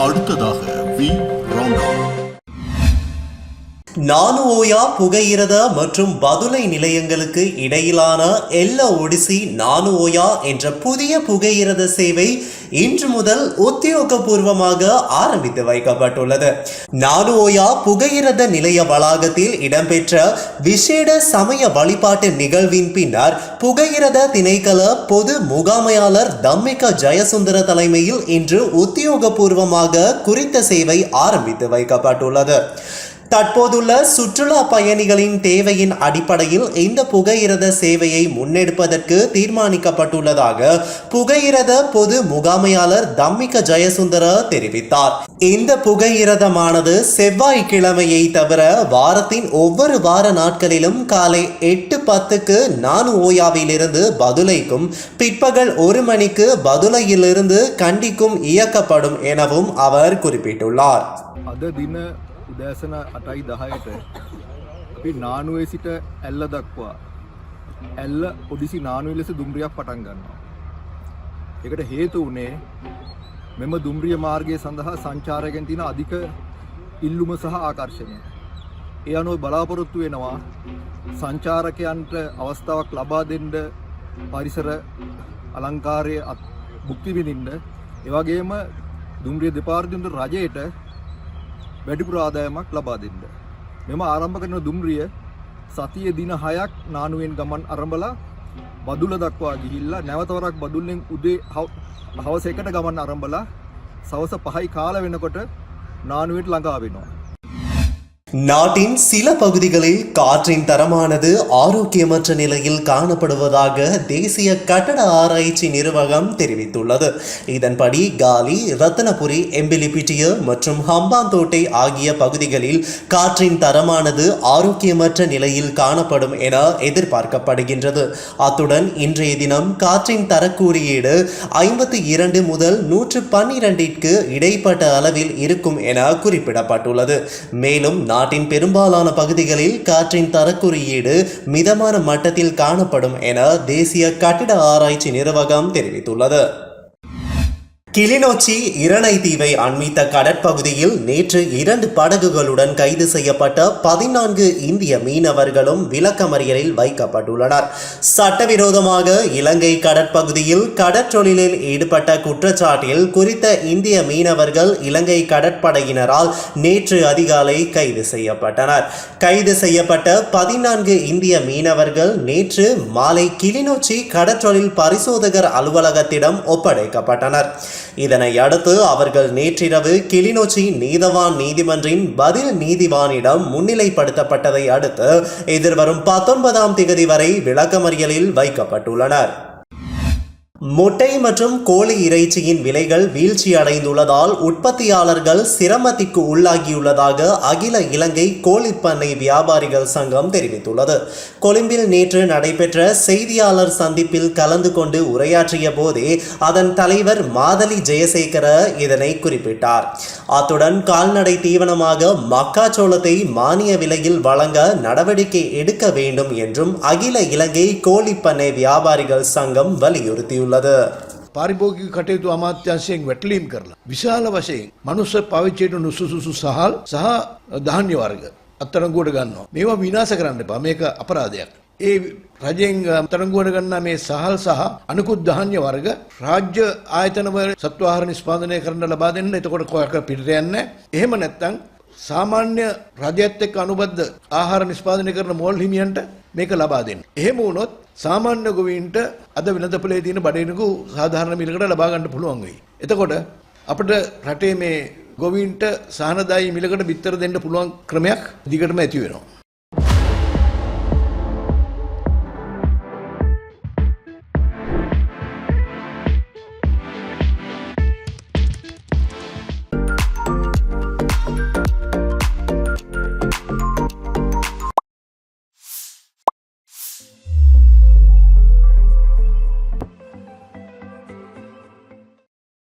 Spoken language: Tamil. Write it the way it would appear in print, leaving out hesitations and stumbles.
அடுத்ததாக வி ரவுண்டப். நானுஓயா புகையிரத மற்றும் பதுளை நிலையங்களுக்கு இடையிலான எல்ல ஒடிசி நானுஓயா என்ற புதிய புகையிரத சேவை இன்று முதல் உத்தியோகபூர்வமாக ஆரம்பித்து வைக்கப்பட்டுள்ளது. நானுஓயா புகையிரத நிலைய வளாகத்தில் இடம்பெற்ற விசேட சமய வழிபாட்டு நிகழ்வின் பின்னர் புகையிரத திணைக்கள பொது முகாமையாளர் தம்மிக ஜெயசுந்தர தலைமையில் இன்று உத்தியோகபூர்வமாக குறித்த சேவை ஆரம்பித்து வைக்கப்பட்டுள்ளது. தற்போதுள்ள சுற்றுலா பயணிகளின் தேவையின் அடிப்படையில் இந்த புகையிரத சேவையை முன்னெடுப்பதற்கு தீர்மானிக்கப்பட்டுள்ளதாக புகையிரத பொது முகாமையாளர் தம்மிக ஜெயசுந்தர தெரிவித்தார். இந்த புகையிரதமானது செவ்வாய்க்கிழமையை தவிர வாரத்தின் ஒவ்வொரு வார நாட்களிலும் காலை 8:10க்கு நானுஓயாவிலிருந்து பதுளைக்கும் பிற்பகல் 1 மணிக்கு பதுளையிலிருந்து கண்டிக்கும் இயக்கப்படும் எனவும் அவர் குறிப்பிட்டுள்ளார். උදෑසන 8:10ට අපි නානුවේ සිට ඇල්ල දක්වා ඇල්ල ඔඩිසි නානුවේ ලෙස දුම්රියක් පටන් ගන්නවා. ඒකට හේතු වුණේ මෙම දුම්රිය මාර්ගය සඳහා සංචාරකයන් තියෙන අධික ඉල්ලුම සහ ආකර්ෂණය. ඒ අනුව බලාපොරොත්තු වෙනවා සංචාරකයන්ට අවස්ථාවක් ලබා දෙන්න පරිසර අලංකාරයේ භුක්ති විඳින්න ඒ වගේම දුම්රිය දෙපාර්තමේන්තුව රජයට වැඩිපුර ආදායමක් ලබා දෙන්න. මෙම ආරම්භ කරන දුම්රිය සතියේ දින 6ක් නානුවෙන් ගමන් ආරම්භලා බදුල්ල දක්වා ගිහිල්ලා නැවත වරක් බදුල්ලෙන් උදේ හවස 1ට ගමන් ආරම්භලා සවස 5යි කාල වෙනකොට නානුවට ළඟා වෙනවා. நாட்டின் சில பகுதிகளில் காற்றின் தரமானது ஆரோக்கியமற்ற நிலையில் காணப்படுவதாக தேசிய கட்டட ஆராய்ச்சி நிறுவனம் தெரிவித்துள்ளது. இதன்படி காலி, ரத்தனபுரி, எம்பிலிபிட்டிய மற்றும் ஹம்பாந்தோட்டை ஆகிய பகுதிகளில் காற்றின் தரமானது ஆரோக்கியமற்ற நிலையில் காணப்படும் என எதிர்பார்க்கப்படுகின்றது. அத்துடன் இன்றைய தினம் காற்றின் தரக்குறியீடு 52 முதல் 112ற்கு இடைப்பட்ட அளவில் இருக்கும் என குறிப்பிடப்பட்டுள்ளது. மேலும் நாட்டின் பெரும்பாலான பகுதிகளில் காற்றின் தரக்குறியீடு மிதமான மட்டத்தில் காணப்படும் என தேசிய கட்டிட ஆராய்ச்சி நிறுவனம் தெரிவித்துள்ளது. கிளிநொச்சி இரணை தீவை அண்மித்த கடற்பகுதியில் நேற்று 2 படகுகளுடன் கைது செய்யப்பட்ட 14 இந்திய மீனவர்களும் விளக்கமறியலில் வைக்கப்பட்டுள்ளனர். சட்டவிரோதமாக இலங்கை கடற்பகுதியில் கடற்றொழிலில் ஈடுபட்ட குற்றச்சாட்டில் குறித்த இந்திய மீனவர்கள் இலங்கை கடற்படையினரால் நேற்று அதிகாலை கைது செய்யப்பட்டனர். கைது செய்யப்பட்ட 14 இந்திய மீனவர்கள் நேற்று மாலை கிளிநொச்சி கடற்றொழில் பரிசோதகர் அலுவலகத்திடம் ஒப்படைக்கப்பட்டனர். இதனை அடுத்து அவர்கள் நேற்றிரவு கிளிநொச்சி நீதவான் நீதிமன்றின் பதில் நீதிவானிடம் முன்னிலைப்படுத்தப்பட்டதை அடுத்து எதிர்வரும் 19ஆம் தேதி வரை விளக்கமறியலில் வைக்கப்பட்டுள்ளனர். முட்டை மற்றும் கோழி இறைச்சியின் விலைகள் வீழ்ச்சி அடைந்துள்ளதால் உற்பத்தியாளர்கள் சிரமத்திற்கு உள்ளாகியுள்ளதாக அகில இலங்கை கோழிப்பண்ணை வியாபாரிகள் சங்கம் தெரிவித்துள்ளது. கொழும்பில் நேற்று நடைபெற்ற செய்தியாளர் சந்திப்பில் கலந்து கொண்டு உரையாற்றிய போதே அதன் தலைவர் மாதலி ஜெயசேகர இதனை குறிப்பிட்டார். அத்துடன் கால்நடை தீவனமாக மக்காச்சோளத்தை மானிய விலையில் வழங்க நடவடிக்கை எடுக்க வேண்டும் என்றும் அகில இலங்கை கோழிப்பண்ணை வியாபாரிகள் சங்கம் வலியுறுத்தியுள்ளது. පාරිභෝගික කටයුතු අමාත්‍යාංශයෙන් වැටලීම් කරලා විශාල වශයෙන් මනුස්ස පාවිච්චියට නුසුසුසු සහල් සහ ධාන්‍ය වර්ග අත්අඩංගුවට ගන්නවා. මේවා විනාශ කරන්න එපා. මේක අපරාධයක්. ඒ රජයෙන් අත්අඩංගුවට ගන්නා මේ සහල් සහ අනිකුත් ධාන්‍ය වර්ග රාජ්‍ය ආයතනවල සත්ව ආහාර නිෂ්පාදනය කරන්න ලබා දෙන්න. එතකොට කොහොක පිටට යන්නේ. එහෙම නැත්නම් සාමාන්‍ය රජයත් එක්ක අනුබද්ධ ආහාර නිෂ්පාදනය කරන මෝල් හිමියන්ට මේක ලබා දෙන්න. එහෙම වුණොත් සාමාන්‍ය ගොවීන්ට අද වෙළඳපොලේ තියෙන බඩේනකු සාධාරණ මිලකට ලබා ගන්න පුළුවන් වෙයි. එතකොට අපිට රටේ මේ ගොවීන්ට සහනදායී මිලකට බිත්තර දෙන්න පුළුවන් ක්‍රමයක් දිගටම ඇති වෙනවා.